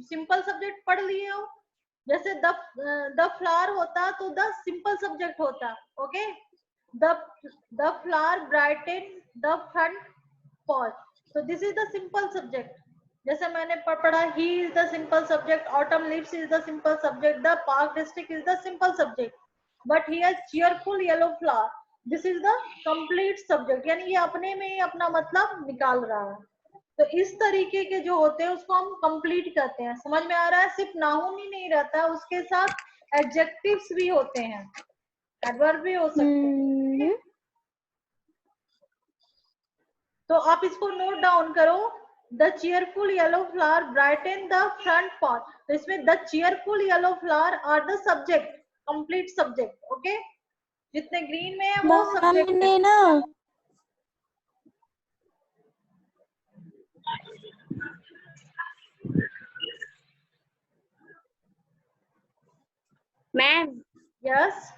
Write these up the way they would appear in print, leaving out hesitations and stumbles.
Simple subject पढ़ लिए हो, जैसे द फ्लावर होता तो द सिंपल सब्जेक्ट होता, okay. The flower brighten the front porch, तो this is the simple subject. जैसे मैंने पढ़ा, he is the simple subject, autumn leaves is the simple subject, the park district is the simple subject, but he has cheerful yellow flower, this is the complete subject. यानी ये अपने में ही अपना मतलब निकाल रहा है। तो इस तरीके के जो होते हैं उसको हम कंप्लीट कहते हैं। समझ में आ रहा है? सिर्फ नाउन ही नहीं रहता, उसके साथ एडजेक्टिव्स भी होते हैं, एडवर्ब भी हो सकते हैं। तो आप इसको नोट डाउन करो, the cheerful yellow flower brighten the front porch. तो इसमें the cheerful yellow flower are the subject, complete subject, okay. जितने ग्रीन में है वो सब्जेक्ट है ना। मैम, यस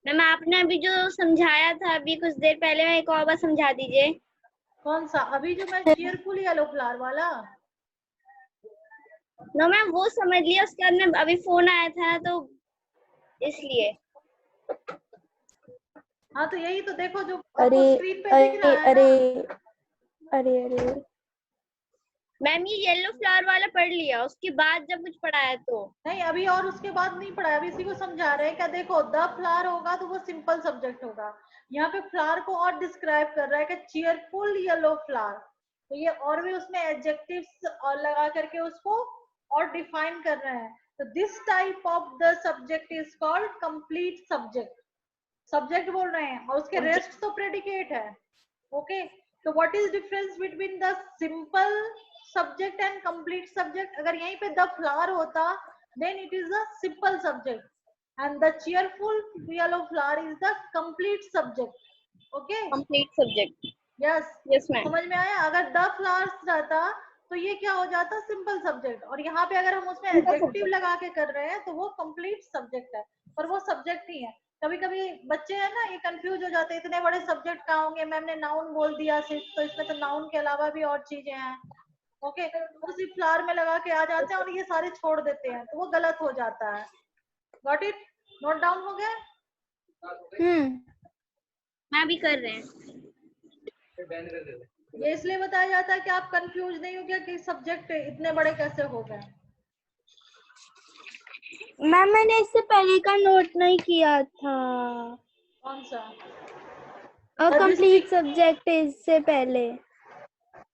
मैम आपने अभी जो समझाया था अभी कुछ देर पहले, मैं एक और बार समझा दीजिए। कौन सा? अभी जो मैं चीयरफुल येलो फ्लावर वाला? नो मैम, वो समझ लिया, उसके बाद में अभी फोन आया था तो इसलिए। हाँ तो यही तो देखो जो अरे आपको स्क्रीन पे दिख अरे रहा है अरे ना। अरे अरे मैम ये येलो फ्लावर वाला पढ़ लिया, उसके बाद जब कुछ पढ़ाया तो नहीं, अभी और उसके बाद नहीं पढ़ा, अभी इसी को समझा रहे हैं। क्या देखो, द फ्लावर होगा तो वो सिंपल सब्जेक्ट होगा। यहाँ पे फ्लावर को और डिस्क्राइब कर रहा है कि चीयरफुल येलो फ्लावर, तो ये और भी उसमें एडजेक्टिव्स और लगा करके उसको और डिफाइन कर रहे हैं। तो this type of the subject is called complete subject. Subject बोल रहे हैं और उसके रेस्ट तो प्रेडिकेट है, ओके। तो what is difference between the simple subject and complete subject? अगर यहीं पे द फ्लावर होता then it is a simple subject and the cheerful yellow flower is the complete subject, okay. Complete subject. Yes yes ma'am. समझ में आया? अगर the flowers रहता तो ये क्या हो जाता? Simple subject. और यहाँ पे अगर हम उसमें एडजेक्टिव लगा के कर रहे हैं तो वो कंप्लीट सब्जेक्ट है, पर वो सब्जेक्ट ही है। कभी कभी बच्चे हैं ना, ये कंफ्यूज हो जाते हैं, इतने बड़े सब्जेक्ट कहाँ होंगे, मैम ने नाउन बोल दिया सिर्फ, तो इसमें तो नाउन के अलावा भी और चीजें हैं, ओके। वो सिर्फ फ्लावर में लगा के आ जाते हैं और ये सारे छोड़ देते हैं, तो वो गलत हो जाता है। Got it? नोट डाउन हो गया? मैं भी कर रहे हैं। ये इसलिए बताया जाता है कि आप कंफ्यूज नहीं हो गया कि सब्जेक्ट इतने बड़े कैसे हो गए। मैम मैंने इससे पहले का नोट नहीं किया था, कौन सा? और द कंप्लीट डिस्ट्रिक्ट, सब्जेक्ट इससे पहले।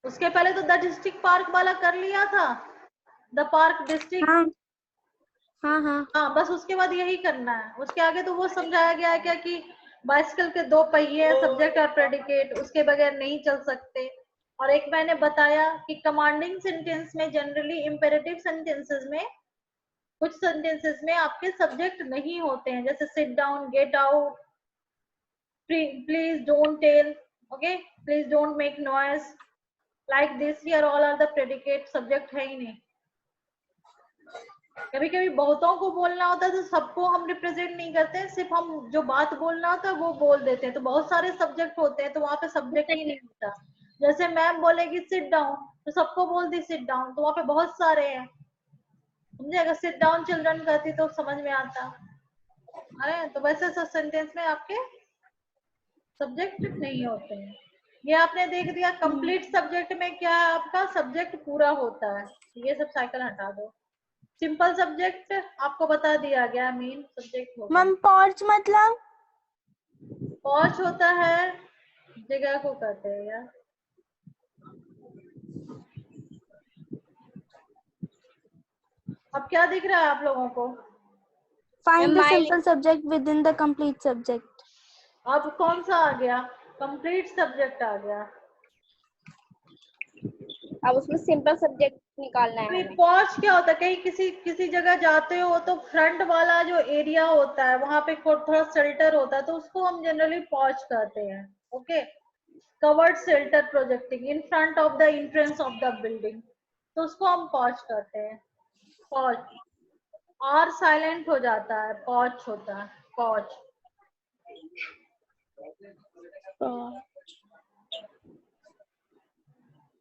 उसके पहले तो द डिस्ट्रिक्ट पार्क वाला कर लिया था, द पार्क डिस्ट्रिक्ट। हाँ हाँ हाँ। हाँ बस उसके बाद यही करना है, उसके आगे तो वो समझाया गया है क्या कि बाइसिकल के दो पहिए, सब्जेक्ट और प्रेडिकेट, उसके बगैर नहीं चल सकते। और एक मैंने बताया कि कमांडिंग सेंटेंस में जनरली इंपेरेटिव सेंटेंसेस में कुछ सेंटेंसेस में आपके सब्जेक्ट नहीं होते हैं, जैसे sit down, get out, please don't tell, okay, please don't make noise, like this here all are the predicate, subject है ही नहीं। कभी कभी बहुतों को बोलना होता है तो सबको हम रिप्रेजेंट नहीं करते हैं, सिर्फ हम जो बात बोलना होता है वो बोल देते हैं, तो बहुत सारे सब्जेक्ट होते हैं तो वहां पे सब्जेक्ट ही नहीं होता। जैसे मैम बोलेगी सिट डाउन तो सबको बोल दी सिट डाउन, तो वहां पे बहुत सारे हैं, समझे? अगर सिट डाउन चिल्ड्रन कहती तो समझ में आता। अरे तो वैसे सब सेंटेंस में आपके सब्जेक्ट नहीं होते हैं। ये आपने देख दिया कंप्लीट सब्जेक्ट में क्या है, आपका सब्जेक्ट पूरा होता है। ये सब साइकिल हटा दो। सिंपल सब्जेक्ट आपको बता दिया गया, मेन सब्जेक्ट हो गया। मैम पॉर्च मतलब? पॉच होता है जगह को कहते हैं यार। अब क्या दिख रहा है आप लोगों को? Find the simple subject with in the complete subject. अब कौन सा आ गया? कंप्लीट सब्जेक्ट आ गया। अब उसमें सिंपल सब्जेक्ट निकालना है हमें। पॉच क्या होता है? कहीं किसी किसी जगह जाते हो तो फ्रंट वाला जो एरिया होता है वहां पे थोड़ा शेल्टर होता है, तो उसको हम जनरली पॉच कहते हैं, okay. Covered shelter projecting in front of the entrance of the building, तो उसको हम पॉच कहते हैं। पॉच, आर साइलेंट हो जाता है, पॉच होता है, पॉच।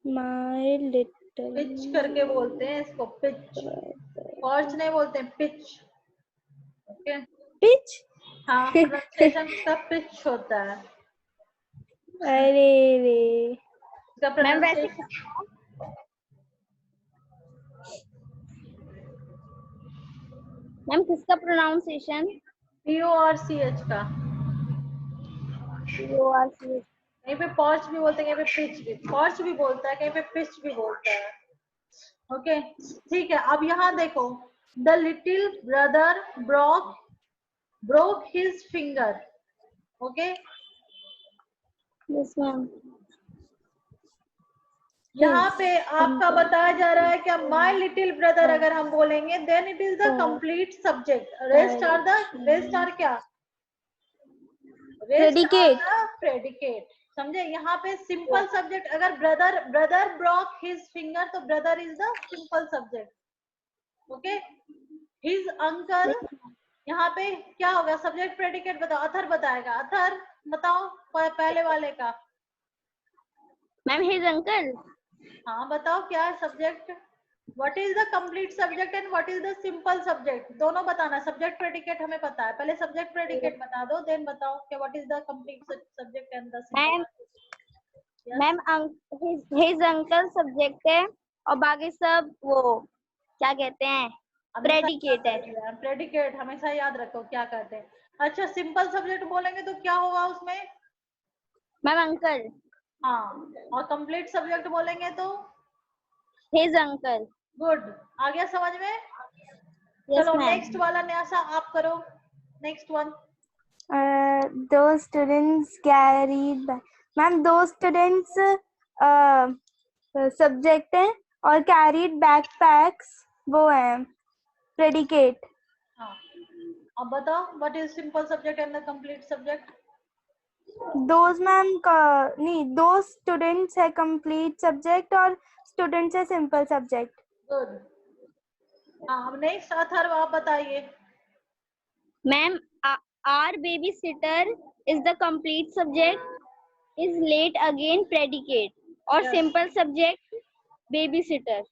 माय लिटिल पिच करके बोलते हैं इसको, पिच। पर्च नहीं बोलते हैं, पिच। Okay, pitch. हाँ, प्रोनाउंसिएशन का पिच होता है। अरे रे। इसका मैम वैसे प्रोनाउंसिएशन मैम किसका प्रोनाउंसिएशन? PORCH का। PORCH। कहीं पे पर्च भी बोलते हैं, कहीं पे पिच भी, पर्च भी बोलता है, कहीं पे पिच भी बोलता है। ओके, ठीक है। अब यहाँ देखो, the little brother broke his finger. Okay, yes ma'am. यहाँ पे आपका बताया जा रहा है कि माय लिटिल ब्रदर अगर हम बोलेंगे then it is the complete subject. Rest are क्या? Predicate. प्रेडिकेट। समझे? यहाँ पे सिंपल सब्जेक्ट, अगर ब्रदर ब्रोक हिज फिंगर तो brother is the simple subject. Okay, his uncle, यहाँ पे क्या होगा? सब्जेक्ट प्रेडिकेट बताओ, अथर बताएगा। अथर बताओ पहले वाले का। Ma'am his uncle. हाँ बताओ क्या है subject? What is the complete subject and what is the simple subject, दोनों बताना। सब्जेक्ट प्रेडिकेट हमें पता है, पहले सब्जेक्ट प्रेडिकेट बता दो, देन बताओ कि what is the complete subject and the ma'am simple. Ma'am his uncle subject है और बाकी सब वो क्या कहते हैं, प्रेडिकेट है। प्रेडिकेट हमेशा याद रखो क्या कहते हैं। अच्छा, सिंपल सब्जेक्ट बोलेंगे तो क्या होगा उसमें? Ma'am uncle. हाँ, और कंप्लीट सब्जेक्ट बोलेंगे तो हिज अंकल। गुड। आ गया समझ में? यस चलो मैम। नेक्स्ट वाला न्यासा आप करो, next one. Those students carried back. Ma'am those students subject है और carried backpacks वो है predicate. हाँ, अब बताओ what is simple subject and the complete subject? Those ma'am नहीं, those students है complete subject और students है simple subject. गुड। हाँ, अब नेक्स्ट अथर्व आप बताइए। Ma'am our babysitter is the complete subject, is late again predicate और Yes. Simple subject babysitter.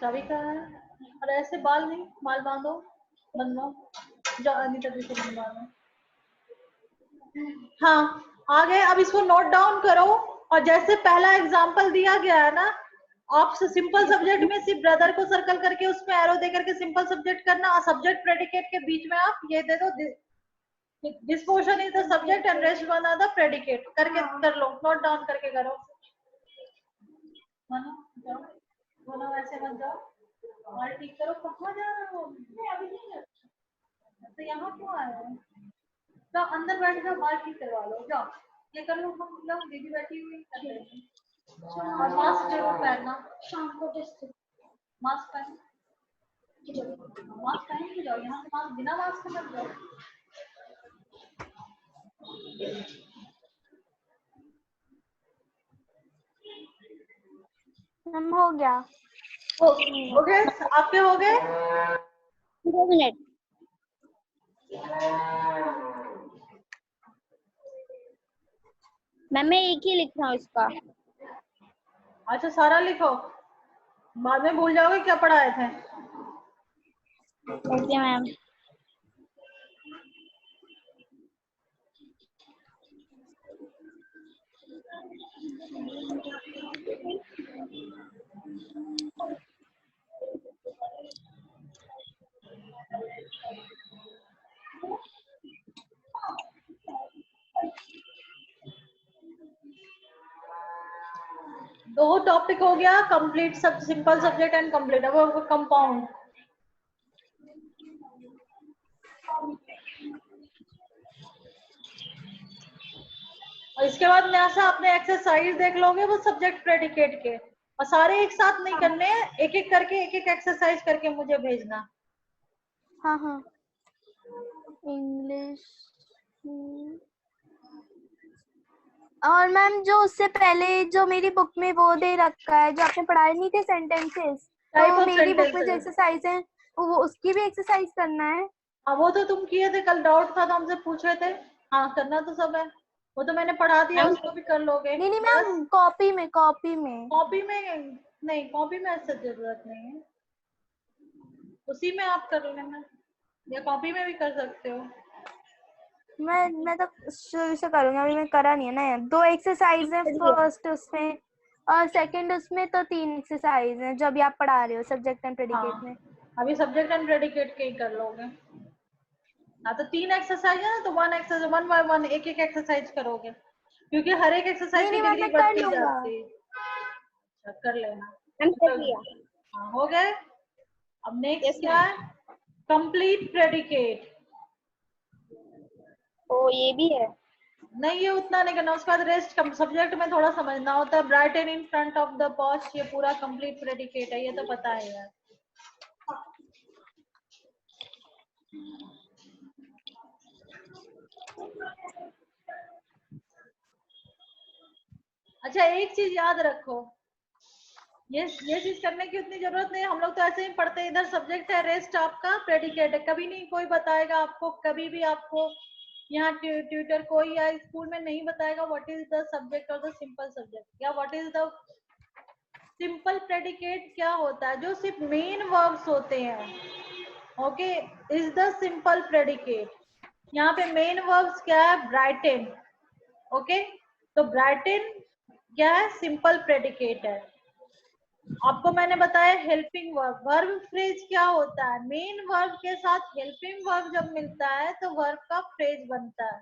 चाबी कहाँ है? और ऐसे बाल नहीं, बाल बांधो, बनवाओ, जाओ अनिता दी से बनवाओ। हाँ, आ गए। अब इसको नोट डाउन करो, और जैसे पहला एग्जांपल दिया गया है ना, आप सिंपल सब्जेक्ट में सिर्फ ब्रदर को सर्कल करके उसमें एरो दे करके सिंपल सब्जेक्ट करना, और सब्जेक्ट प्रेडिकेट के बीच में आप ये दे दो, this portion is the subject and rest one are the predicate, करके कर लो, नोट डाउन करके करो। मानो जाओ, बोलो ऐसे मत जाओ, और ठीक करो। कहाँ जा रहे हो? अभी नहीं है तो यहाँ क्यों आए हो? तो अंदर बैठ जाओ, बाल ठीक करवा लो, जाओ ये कर लो। हम लोग दीदी बैठी हुई कर रहे हैं। और मास्क जरूर पहनना, शाम को टेस्ट मास्क पहन, मास्क पहन के जाओ। यहाँ मास्क बिना मास्क के मत जाओ। मैम हो गया। हो गए आपके? हो गए? 2 मिनट। मैम मैं एक ही लिख रहा हूँ इसका। अच्छा, सारा लिखो, बाद में भूल जाओगे क्या पढ़ाए थे। Okay ma'am. दो टॉपिक हो गया, कंप्लीट सब, सिंपल सब्जेक्ट एंड कंप्लीट। अब कंपाउंड। और इसके बाद न्यासा अपने एक्सरसाइज देख लोगे वो सब्जेक्ट प्रेडिकेट के, और सारे एक साथ नहीं करने, एक एक करके एक एक एक्सरसाइज करके मुझे भेजना। हाँ हाँ। इंग्लिश और मैम जो उससे पहले जो मेरी बुक में वो दे रखा है, जो आपने पढ़ाए नहीं थे सेंटेंसेस, टाइप तो ऑफ मेरी बुक में जो सेंटेंसेस। एक्सरसाइज है वो उसकी भी एक्सरसाइज करना है। हाँ, वो तो तुम किए थे, कल डाउट था तो हमसे पूछे थे। हाँ, करना तो सब है। वो तो मैंने पढ़ा दिया, मैम उसको भी कर लोगे। नहीं नहीं मैम, कॉपी में कॉपी में नहीं, कॉपी में ऐसा जरूरत नहीं है, उसी में आप कर लेना, या कॉपी में भी कर सकते हो। मैं तो शुरू से करूंगी, अभी मैं करा नहीं है ना यार। 2 एक्सरसाइज है फर्स्ट उसमें, और सेकंड उसमें तो 3 एक्सरसाइज है जो अभी आप पढ़ा रहे हो सब्जेक्ट एंड प्रेडिकेट में। हाँ, अभी सब्जेक्ट एंड प्रेडिकेट के ही कर लोगे। हाँ, तो 3 एक्सरसाइज है ना, तो 1 बाय 1 एक एक एक्सरसाइज करोगे, क्योंकि हर एक एक्सरसाइज नहीं की नहीं मैम, डिग्री मैं कर बढ़ती लूंगा। जाती है। अच्छा, कर लेना। मैम कर लिया। हाँ, हो गए। अब नेक्स्ट यस क्या है? Complete predicate. ओ ये भी है। नहीं, ये उतना नहीं करना, उसके बाद रेस्ट सब्जेक्ट में थोड़ा समझना होता है। Brighten in front of the porch, ये पूरा कंप्लीट प्रेडिकेट है, ये तो पता है यार। अच्छा, एक चीज याद रखो, ये चीज करने की उतनी जरूरत नहीं, हम लोग तो ऐसे ही पढ़ते हैं। इधर सब्जेक्ट है, रेस्ट आपका प्रेडिकेट है। कभी नहीं कोई बताएगा आपको, कभी भी आपको यहाँ ट्यूटर कोई या स्कूल में नहीं बताएगा व्हाट इज द सब्जेक्ट और द सिंपल सब्जेक्ट, या what is the simple predicate क्या होता है, जो सिर्फ मेन वर्ब्स होते हैं। Okay, is the simple predicate. यहाँ पे मेन वर्ब्स क्या है? ब्राइटन। ओके, तो ब्राइटन क्या है? सिंपल प्रेडिकेट है। आपको मैंने बताया हेल्पिंग वर्ब। वर्ब फ्रेज क्या होता है? मेन वर्ब के साथ हेल्पिंग वर्ब जब मिलता है तो वर्ब का फ्रेज बनता है।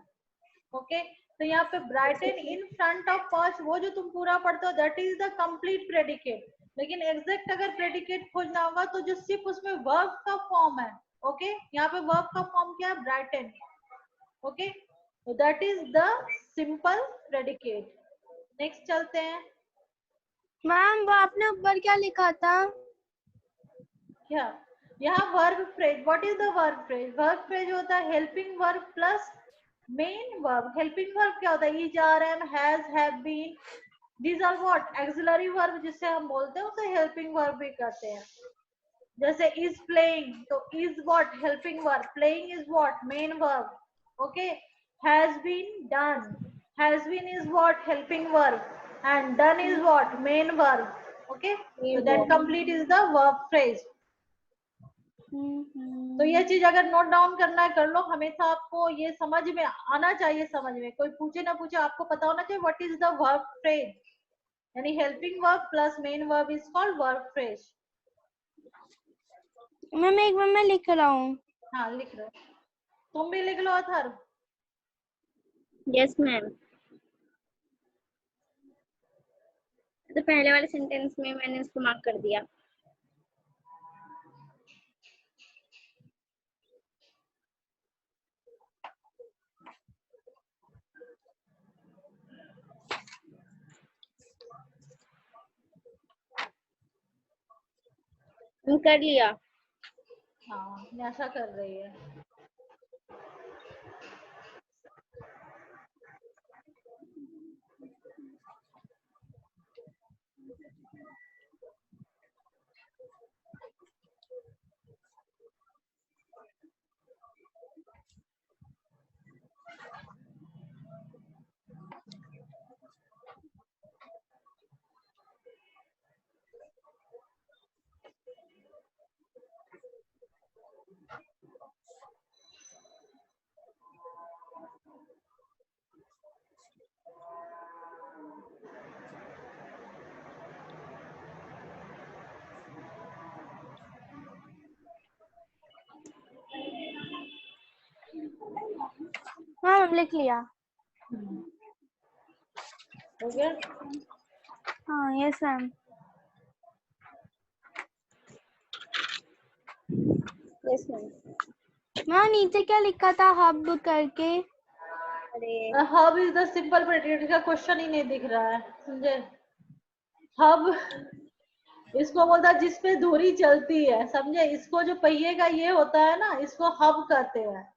ओके, तो यहाँ पे Brighton in front of posh, वो जो तुम पूरा पढ़ते हो that is the complete predicate. लेकिन एग्जैक्ट अगर प्रेडिकेट खोजना होगा तो जो सिर्फ उसमें वर्ब का फॉर्म है, ओके, यहाँ पे वर्ब का फॉर्म क्या है? ब्राइटन। ओके, तो that is the simple predicate. Next चलते हैं। मैम वो आपने ऊपर क्या लिखा था? क्या? यहाँ verb phrase. What is the verb phrase? Verb phrase होता है helping verb plus main verb. Helping verb क्या होता है? Is, are, am, has, have been, these are what? auxiliary verb जिससे हम बोलते हैं उसे हेल्पिंग वर्ब भी कहते हैं। जैसे is playing, तो is what? Helping verb. playing is what? Main verb. Okay, has been done, has been is what? helping verb, and done is what? main verb. Okay, so then complete is the verb phrase. तो ये चीज अगर note down करना है कर लो। हमेशा आपको ये समझ में आना चाहिए, समझ में कोई पूछे ना पूछे आपको पता होना चाहिए what is the verb phrase, यानी helping verb plus main verb is called verb phrase. Ma'am एक बार मैं लिख रहा हूँ। हाँ, लिख लो, तुम भी लिख लो अथर। Yes ma'am. तो पहले वाले सेंटेंस में मैंने उसको मार्क कर दिया। कर लिया। हाँ, ऐसा कर रही है। हाँ मैम लिख लिया। हो गया? हाँ yes ma'am. Yes ma'am. Ma'am नीचे क्या लिखा था हब करके? अरे hub is the simple predicate का क्वेश्चन ही नहीं दिख रहा है, समझे? हब इसको बोलता है जिसपे धुरी चलती है, समझे? इसको जो पहिए का ये होता है ना, इसको हब कहते हैं।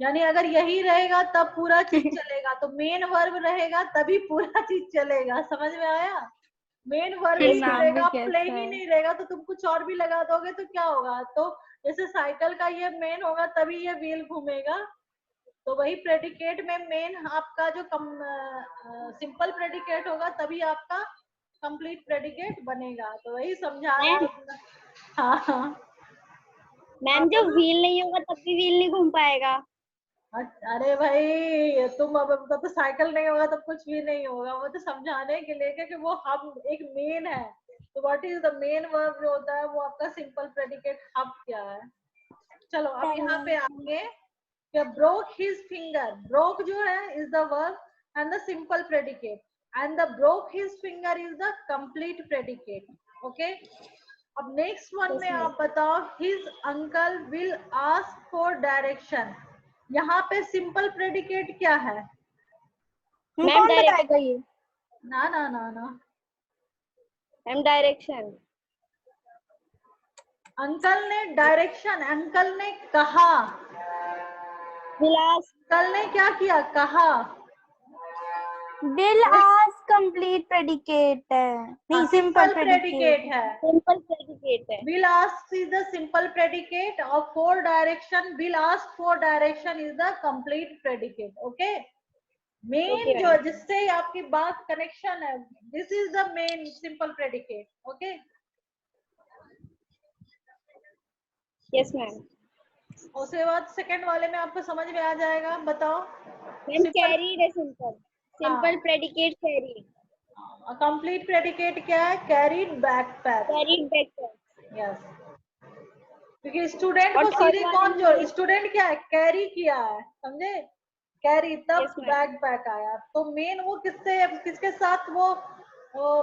यानी अगर यही रहेगा तब पूरा चीज चलेगा, तो मेन वर्ब रहेगा तभी पूरा चीज चलेगा। समझ में आया? मेन वर्ब ही नहीं नाम भी रहेगा, कैसा प्लेइंग ही है? नहीं रहेगा, तो तुम कुछ और भी लगा दोगे तो क्या होगा? तो जैसे साइकिल का ये मेन होगा तभी ये व्हील घूमेगा, तो वही प्रेडिकेट में मेन आपका जो सिंपल प्रेडिकेट होगा तभी आपका कंप्लीट प्रेडिकेट बनेगा। तो वही समझाया। हाँ हाँ मैम जब व्हील नहीं होगा तब भी व्हील नहीं घूम पाएगा। अरे भाई तुम अब तो साइकिल नहीं होगा तब कुछ भी नहीं होगा। वो तो समझाने के लिए कि वो हम एक मेन है। तो what is the main verb जो होता है वो आपका सिंपल प्रेडिकेट हब क्या है। चलो अब यहाँ पे आगे ब्रोक हिज फिंगर। ब्रोक जो है is the verb and the simple predicate and the broke his finger is the complete predicate. Okay अब नेक्स्ट वन में आप बताओ his uncle will ask for direction. यहाँ पे सिंपल प्रेडिकेट क्या है? कौन बताएगा ये? ना ना ना ना मैम डायरेक्शन। अंकल ने डायरेक्शन, अंकल ने कहा, विलास अंकल ने क्या किया? कहा। विल आस्क कंप्लीट प्रेडिकेट है, नहीं सिंपल प्रेडिकेट है। सिंपल प्रेडिकेट है। Will ask is the simple predicate और for direction will ask for direction is the complete predicate. Okay main जो जिससे आपकी बात कनेक्शन है this is the main simple predicate. Okay yes ma'am. उसके बाद सेकंड वाले में आपको समझ में आ जाएगा। बताओ मैम कैरीड है simple. Simple predicate carried. Complete predicate क्या है? Carried backpack. Carried backpack yes क्योंकि स्टूडेंट को सीधे कौन जो स्टूडेंट क्या है? कैरी किया है, समझे? कैरी तब बैकपैक आया। तो मेन वो किसके साथ वो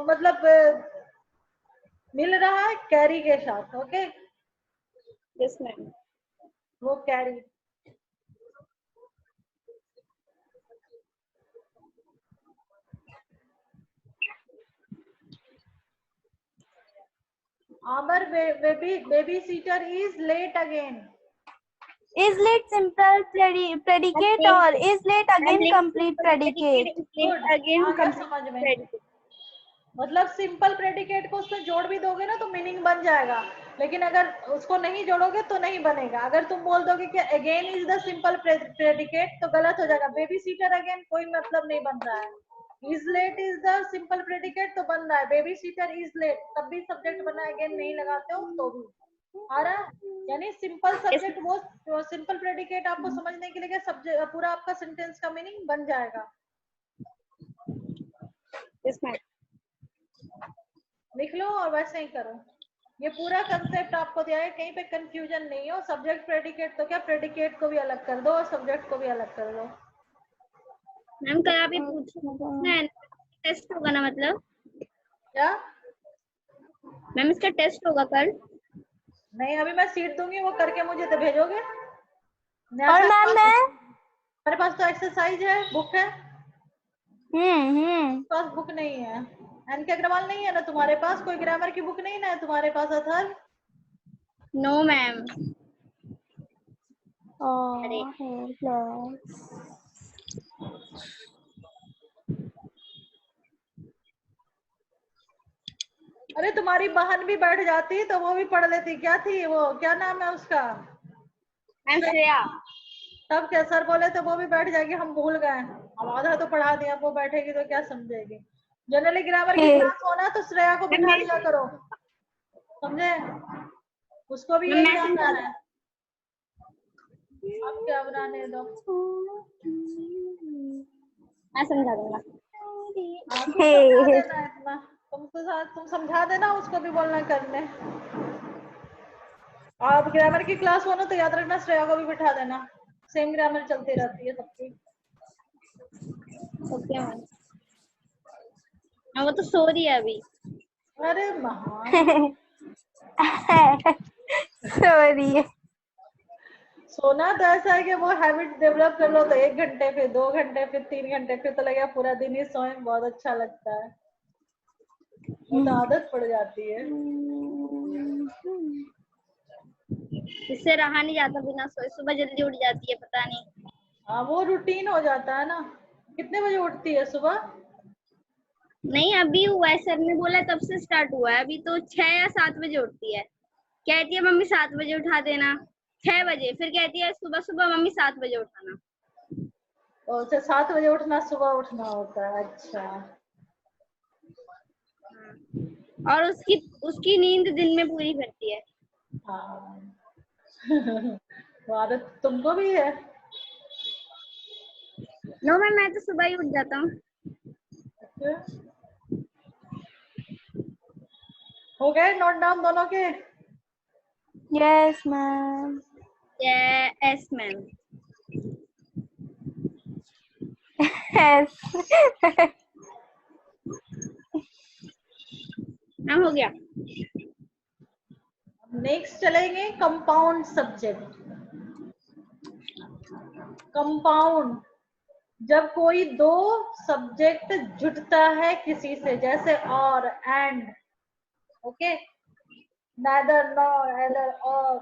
मतलब मिल रहा है? कैरी के साथ। Okay yes ma'am. वो carry Our babysitter is late again. Is late simple predicate or is late again complete predicate? समझ में मतलब सिंपल प्रेडिकेट को उसमें जोड़ भी दोगे ना तो मीनिंग बन जाएगा, लेकिन अगर उसको नहीं जोड़ोगे तो नहीं बनेगा। अगर तुम बोल दोगे कि again is the simple predicate तो गलत हो जाएगा। बेबी सीटर अगेन कोई मतलब नहीं बन रहा है। Is late is the simple predicate तो बन रहा है। बेबी सीटर इज लेट तब भी सब्जेक्ट बना, अगेन नहीं लगाते हो तो भी आ रहा है। यानी सिंपल सब्जेक्ट वो सिंपल प्रेडिकेट आपको समझने के लिए सब्जेक्ट पूरा आपका सेंटेंस का मीनिंग बन जाएगा। लिख लो और वैसे ही करो। ये पूरा कंसेप्ट आपको दिया है, कहीं पे कंफ्यूजन नहीं हो। सब्जेक्ट प्रेडिकेट तो क्या प्रेडिकेट को भी अलग कर दो और सब्जेक्ट को भी अलग कर दो। मैम कल आप ये पूछना टेस्ट होगा ना, मतलब क्या मैम इसका टेस्ट होगा कल? नहीं अभी मैं सीट दूंगी, वो करके मुझे तो भेजोगे। और मैम हमारे पास तो एक्सरसाइज है, बुक है। पास बुक नहीं है। एनके अग्रवाल नहीं है ना तुम्हारे पास? कोई ग्रामर की बुक नहीं ना है तुम्हारे पास? अथर? No ma'am. अरे तुम्हारी बहन भी बैठ जाती तो वो भी पढ़ लेती। क्या थी वो, क्या नाम है उसका? मैम श्रेया। तब क्या सर बोले तो वो भी बैठ जाएगी, हम भूल गए। हम आधा तो पढ़ा दिया, वो बैठेगी तो क्या समझेगी। जनरली ग्रामर की क्लास होना तो श्रेया को बिठा दिया करो, समझे? उसको भी यही आता है। अब क्या बनाने दो, मैं समझा दूंगा। तुम समझा देना, उसको भी बोलना करने। आप ग्रामर की क्लास हो ना तो याद रखना श्रेया को भी बिठा देना। सेम ग्रामर चलती रहती है सबकी। Okay ma'am. वो तो सो रही है अभी। अरे महान सॉरी। सोना तो ऐसा है कि वो हैबिट डेवलप कर लो तो 1 घंटे, फिर 2 घंटे, फिर 3 घंटे, फिर तो लगेगा पूरा दिन ही सोए। बहुत अच्छा लगता है, वो तो आदत पड़ जाती है। इससे रहा नहीं जाता बिना सोए। सुबह जल्दी उठ जाती है, पता नहीं। हाँ वो रूटीन हो जाता है ना। कितने बजे उठती है सुबह? नहीं अभी हुआ है, सर ने बोला तब से स्टार्ट हुआ है। अभी तो 6 या 7 बजे उठती है। कहती है मम्मी 7 बजे उठा देना, 6 बजे। फिर कहती है सुबह सुबह मम्मी 7 बजे उठाना। अच्छा 7 बजे उठना, सुबह उठना होता है, अच्छा। और उसकी उसकी नींद दिन में पूरी करती है। हाँ वो आदत तुमको भी है। नो मैम, मैं तो सुबह ही उठ जाता हूँ। अच्छा। हो गए नोट डाउन दोनों के? Yes ma'am. Yes ma'am. Yes ma'am हो गया। नेक्स्ट चलेंगे कंपाउंड सब्जेक्ट। कंपाउंड, जब कोई दो सब्जेक्ट जुटता है किसी से, जैसे और, and, okay, neither, nor, either, और,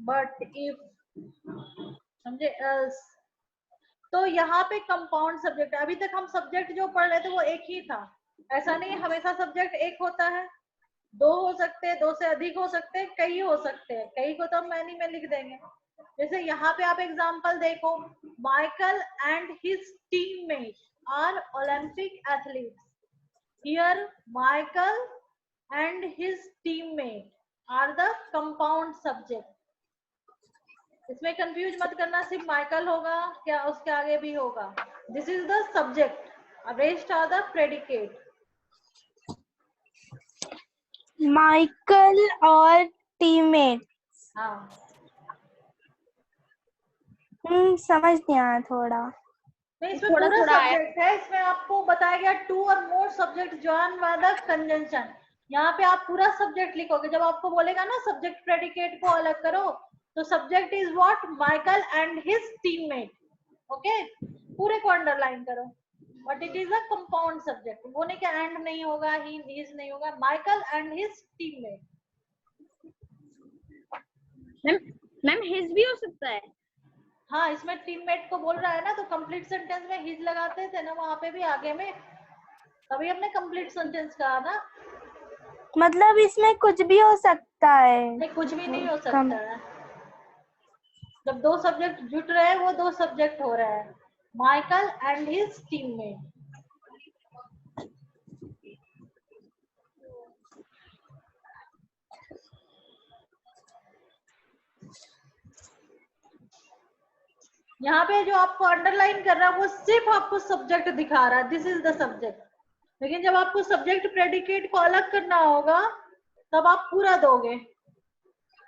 बट, इफ, समझे, एल्स। तो यहाँ पे कंपाउंड सब्जेक्ट है। अभी तक हम सब्जेक्ट जो पढ़ रहे थे वो एक ही था। ऐसा नहीं हमेशा सब्जेक्ट एक होता है, दो हो सकते हैं, दो से अधिक हो सकते हैं, कई हो सकते हैं। कई को तो हम मैनी में लिख देंगे। जैसे यहाँ पे आप एग्जांपल देखो, Michael and his teammate are Olympic athletes. Here Michael and his teammate are the compound subject. इसमें कंफ्यूज मत करना, सिर्फ माइकल होगा क्या, उसके आगे भी होगा। This is the subject, rest are the predicate. Michael और टीममेट। हाँ, समझ नहीं आया थोड़ा। नहीं इसमें थोड़ा पूरा थोड़ा आया। सब्जेक्ट है। इसमें आपको बताया गया टू और more subject join by the conjunction. यहाँ पे आप पूरा सब्जेक्ट लिखोगे। जब आपको बोलेगा ना सब्जेक्ट प्रेडिकेट को अलग करो, तो subject is what, Michael and his teammate. Okay, पूरे को अंडरलाइन करो। But it is a compound subject. वो नहीं, क्या एंड नहीं होगा, ही हिज नहीं होगा, Michael and his teammate. Ma'am, ma'am his भी हो सकता है। हाँ, इसमें टीममेट को बोल रहा है ना, तो कंप्लीट सेंटेंस में हिज लगाते थे ना, वहां पे भी आगे में, तभी हमने कंप्लीट सेंटेंस कहा ना। मतलब इसमें कुछ भी हो सकता है। नहीं, कुछ भी नहीं हो कम सकता है। जब दो सब्जेक्ट जुट रहे हैं, वो दो सब्जेक्ट हो रहा है, माइकल एंड हिज टीममेट। यहाँ पे जो आपको अंडरलाइन कर रहा है वो सिर्फ आपको सब्जेक्ट दिखा रहा है, दिस इज द सब्जेक्ट। लेकिन जब आपको सब्जेक्ट प्रेडिकेट को अलग करना होगा, तब आप पूरा दोगे।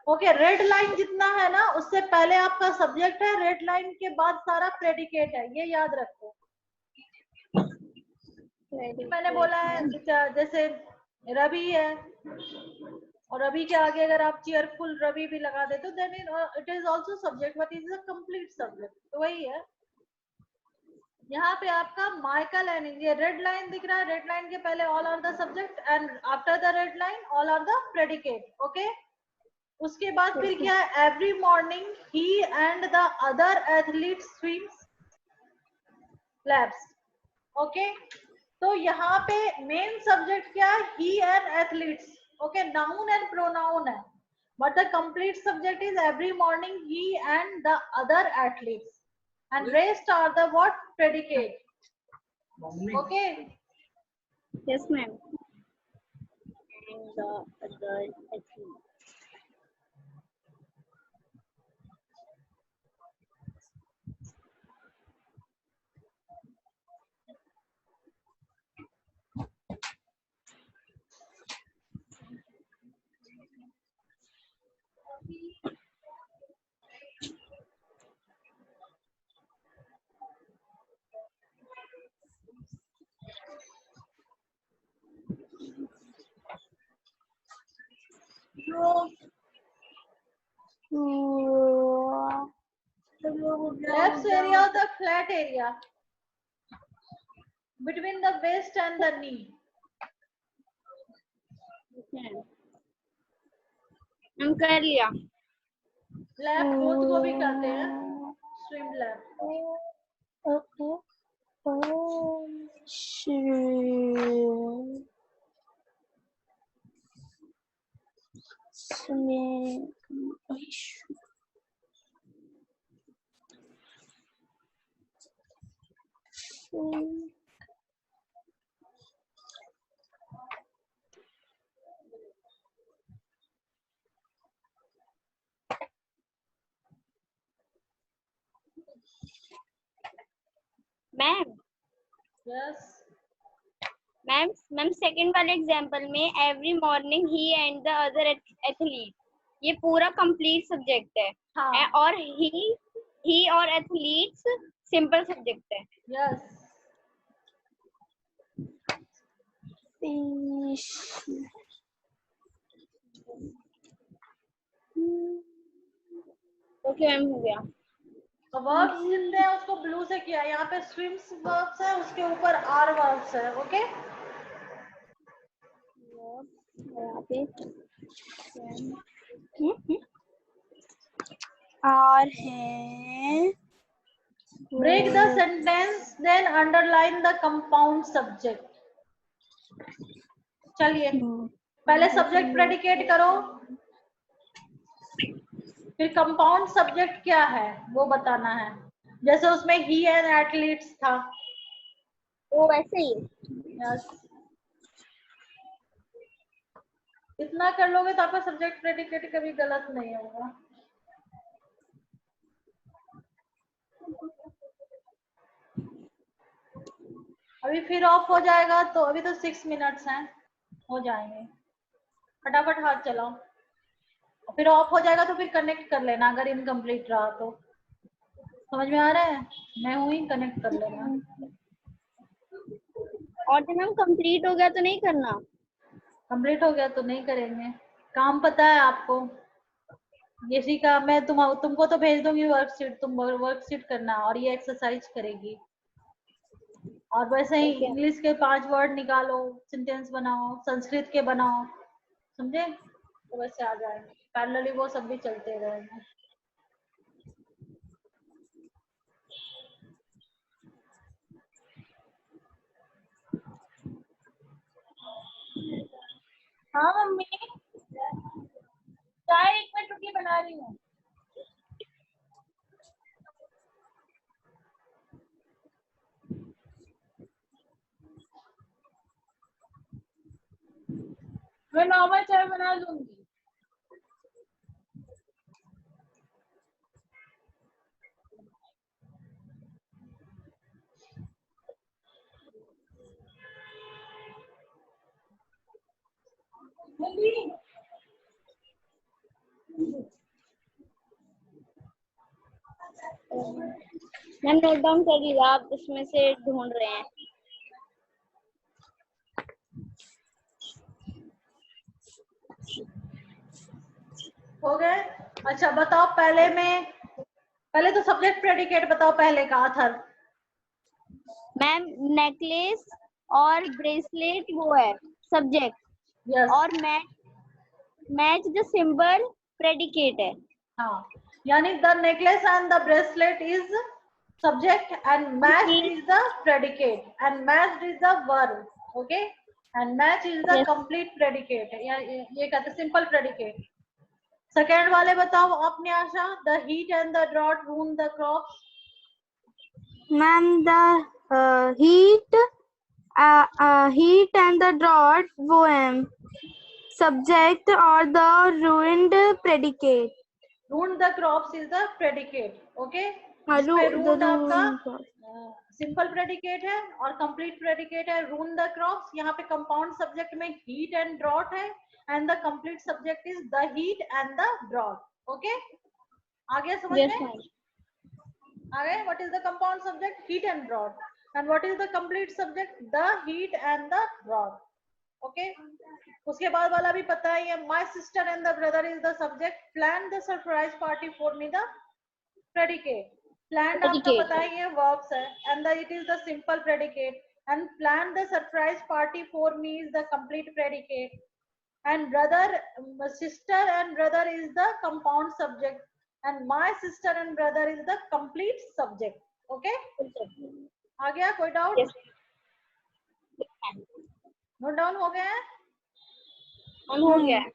ओके, रेड लाइन जितना है ना, उससे पहले आपका सब्जेक्ट है, रेड लाइन के बाद सारा प्रेडिकेट है, ये याद रखो। मैंने बोला है जैसे रवि है, और रवि के आगे अगर आप चीयरफुल रवि भी लगा देते, then it is also subject, but is a complete subject. तो वही है। यहाँ पे आपका माइकल एंड, ये रेड लाइन दिख रहा है, रेड लाइन के पहले all are the subject, and after the red line all are the predicate. Okay, उसके बाद फिर क्या है, every morning he and the other athlete swims laps. Okay, तो यहाँ पे मेन सब्जेक्ट क्या है, he and athletes. Okay, noun and pronoun है, but the complete subject is every morning he and the other athletes, and rest are the what, predicate. Okay, yes ma'am. And the other actually. left area, the flat area between the waist and the knee. हम कर लिया। Left both को भी कहते हैं swim left. Yes ma'am second वाले example में every morning he and the other athlete, ये पूरा कंप्लीट सब्जेक्ट है। हाँ और ही और एथलीट्स सिंपल सब्जेक्ट है। यस ओके मैम, हो गया। वर्ब्स जितने हैं उसको ब्लू से किया। यहाँ पे स्विम्स वर्ब्स है, उसके ऊपर आर वर्ब्स है। ओके यहाँ पे और है break the sentence then underline the compound subject. चलिए पहले सब्जेक्ट प्रेडिकेट करो, फिर कंपाउंड सब्जेक्ट क्या है वो बताना है। जैसे उसमें ही एंड एथलीट्स था। वो वैसे ही यस इतना कर लोगे तो आपका सब्जेक्ट प्रेडिकेट कभी गलत नहीं होगा। अभी फिर ऑफ हो जाएगा तो अभी तो 6 मिनट्स हैं, हो जाएंगे। फटाफट हाथ चलाओ, फिर ऑफ हो जाएगा तो फिर कनेक्ट कर लेना अगर इनकम्प्लीट रहा तो। समझ में आ रहा है? मैं हूँ ही, कनेक्ट कर लेना। और जब मैम कंप्लीट हो गया तो नहीं करना? कंप्लीट हो गया तो नहीं करेंगे। काम पता है आपको, इसी का मैं तुमको तो भेज दूंगी वर्कशीट, तुम वर्कशीट करना और ये एक्सरसाइज करेगी। और वैसे ही Okay. इंग्लिश के 5 वर्ड निकालो, सेंटेंस बनाओ, संस्कृत के बनाओ, समझे? तो वैसे आ जाएंगे। पैरेलली वो सब भी चलते रहेंगे। हाँ मम्मी, चाय 1 मिनट रुकी, बना रही हूँ। मैं नॉर्मल चाय बना लूंगी। मैम नोट डाउन कर लिया, आप उसमें से ढूंढ रहे हैं। हो गए? अच्छा बताओ, पहले तो सब्जेक्ट प्रेडिकेट बताओ, पहले का अथर। मैम नेकलेस और ब्रेसलेट वो है सब्जेक्ट, यस और मैच द सिंबल प्रेडिकेट है। हाँ, यानी the necklace and the bracelet is subject and match is the predicate and match is the verb. Okay, and match is the Yes. Complete predicate. ये कहते हैं simple predicate. Second वाले बताओ आपने आशा, the heat and the drought ruin the crops. Ma'am the heat and the drought वो है subject और the ruined predicate. रूइन the crops is the predicate. Okay, जिसमें द रूइन आपका सिंपल प्रेडिकेट है और कंप्लीट प्रेडिकेट है। रूइन द क्रॉप्स, यहाँ पे कंपाउंड सब्जेक्ट में हीट एंड ड्रॉट है and the complete subject is the heat and the drought. Okay, आगे समझ Yes, में ma'am. आ गए? What is the compound subject? Heat and drought. And what is the complete subject? The heat and the drought. Okay, उसके बाद वाला भी पता है, my sister and the brother is the subject. Plan the surprise party for me the predicate. Plan आपका Predicate. पता है ये वर्ब्स है and it is the simple predicate and plan the surprise party for me is the complete predicate and brother sister and brother is the compound subject and my sister and brother is the complete subject. Okay, आ गया? कोई doubt? Yes. Note down हो गया है? Ma'am हो गया है।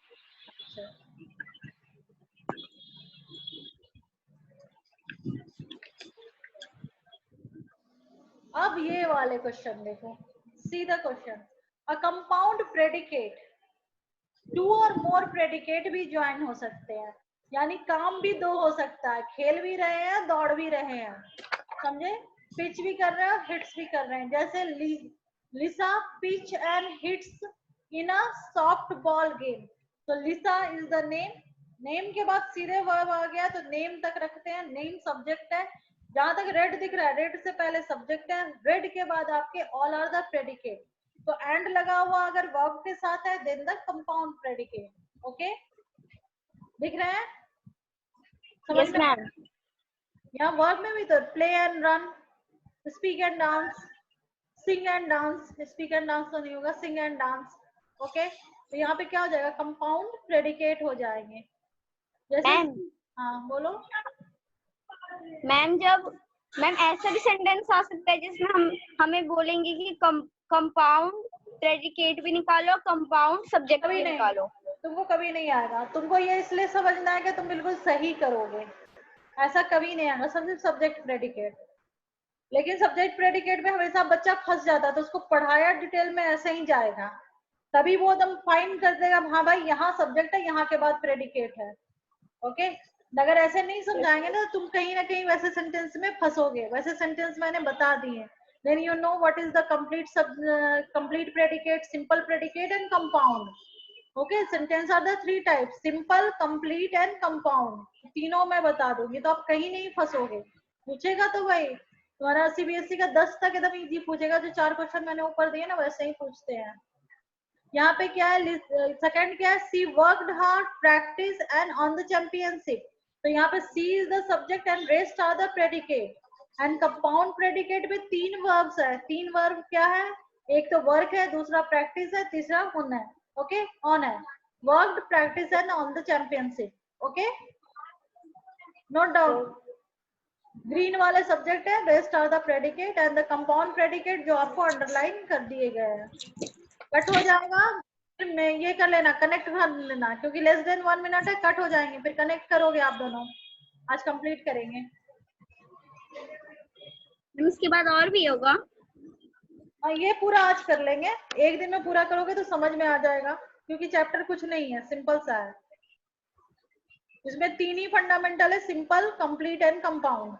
अब ये वाले क्वेश्चन देखो, see the question. A compound predicate, 2 और मोर प्रेडिकेट भी ज्वाइन हो सकते हैं, यानी काम भी 2 हो सकता है, खेल भी रहे हैं, दौड़ भी रहे हैं, समझे? पिच भी कर रहे हैं और हिट्स भी कर रहे हैं। जैसे Lisa pitch and hits in a softball game. तो Lisa is the name, name के बाद सीधे वर्ब आ गया तो नेम तक रखते हैं, नेम सब्जेक्ट है। जहां तक रेड दिख रहा है, रेड से पहले सब्जेक्ट है, रेड के बाद आपके ऑल आर द प्रेडिकेट। तो एंड लगा हुआ अगर वर्ब के साथ है then the compound predicate. Okay, दिख रहा है? समझ यस में? मैम। यहाँ वर्ब में भी तो play and run, speak and dance, sing and dance, speak and dance तो नहीं होगा, सिंग एंड डांस। ओके, तो यहाँ पे क्या हो जाएगा, कंपाउंड प्रेडिकेट हो जाएंगे। जैसे मैम हाँ बोलो। मैम जब मैम ऐसा भी सेंटेंस आ सकता है जिसमें हमें बोलेंगे कि कंपाउंड प्रेडिकेट भी निकालो, कंपाउंड सब्जेक्ट कभी भी नहीं, निकालो। तुमको कभी नहीं आएगा। तुमको ये इसलिए समझना है कि तुम बिल्कुल सही करोगे, ऐसा कभी नहीं आएगा। सिर्फ सब्जेक्ट प्रेडिकेट। लेकिन सब्जेक्ट प्रेडिकेट में हमेशा बच्चा फंस जाता है, तो उसको पढ़ाया डिटेल में ऐसे ही जाएगा, तभी वो एकदम फाइन कर देगा हाँ भाई यहाँ सब्जेक्ट है, यहाँ के बाद प्रेडिकेट है। ओके, अगर ऐसे नहीं समझाएंगे ना तुम कहीं ना कहीं वैसे सेंटेंस में फंसोगे। वैसे सेंटेंस मैंने बता दिए। Then you know what is the complete predicate, simple predicate and compound. Okay, sentence are the 3 types, simple, complete and compound. तीनों मैं बता दूंगी तो आप कहीं नहीं फंसोगे। पूछेगा तो भाई तुम्हारा सीबीएसई का 10 तक एकदम इजी पूछेगा, जो 4 क्वेश्चन मैंने ऊपर दिए ना वैसे ही पूछते हैं। यहाँ पे क्या है, सेकंड क्या है, she worked hard, practice and on the championship. तो यहाँ पे she is the subject and rest are the predicate. And compound predicate में 3 वर्ब्स है। 3 वर्ब क्या है, एक तो वर्क है, दूसरा प्रैक्टिस है, तीसरा ऑन है। ओके, ऑन है, worked, practice and on the championship. Okay, note down. Green वाले सब्जेक्ट है, rest are the predicate and the compound predicate जो आपको अंडरलाइन कर दिए गए हैं। कट हो जाएगा, फिर मैं ये कर लेना, कनेक्ट कर लेना, क्योंकि लेस देन 1 मिनट है, कट हो जाएंगे, फिर कनेक्ट करोगे आप दोनों। आज कंप्लीट करेंगे। उसके बाद और भी होगा? ये पूरा आज कर लेंगे, एक दिन में पूरा करोगे तो समझ में आ जाएगा, क्योंकि चैप्टर कुछ नहीं है, सिंपल सा है। इसमें 3 ही फंडामेंटल है, सिंपल, कंप्लीट एंड कंपाउंड।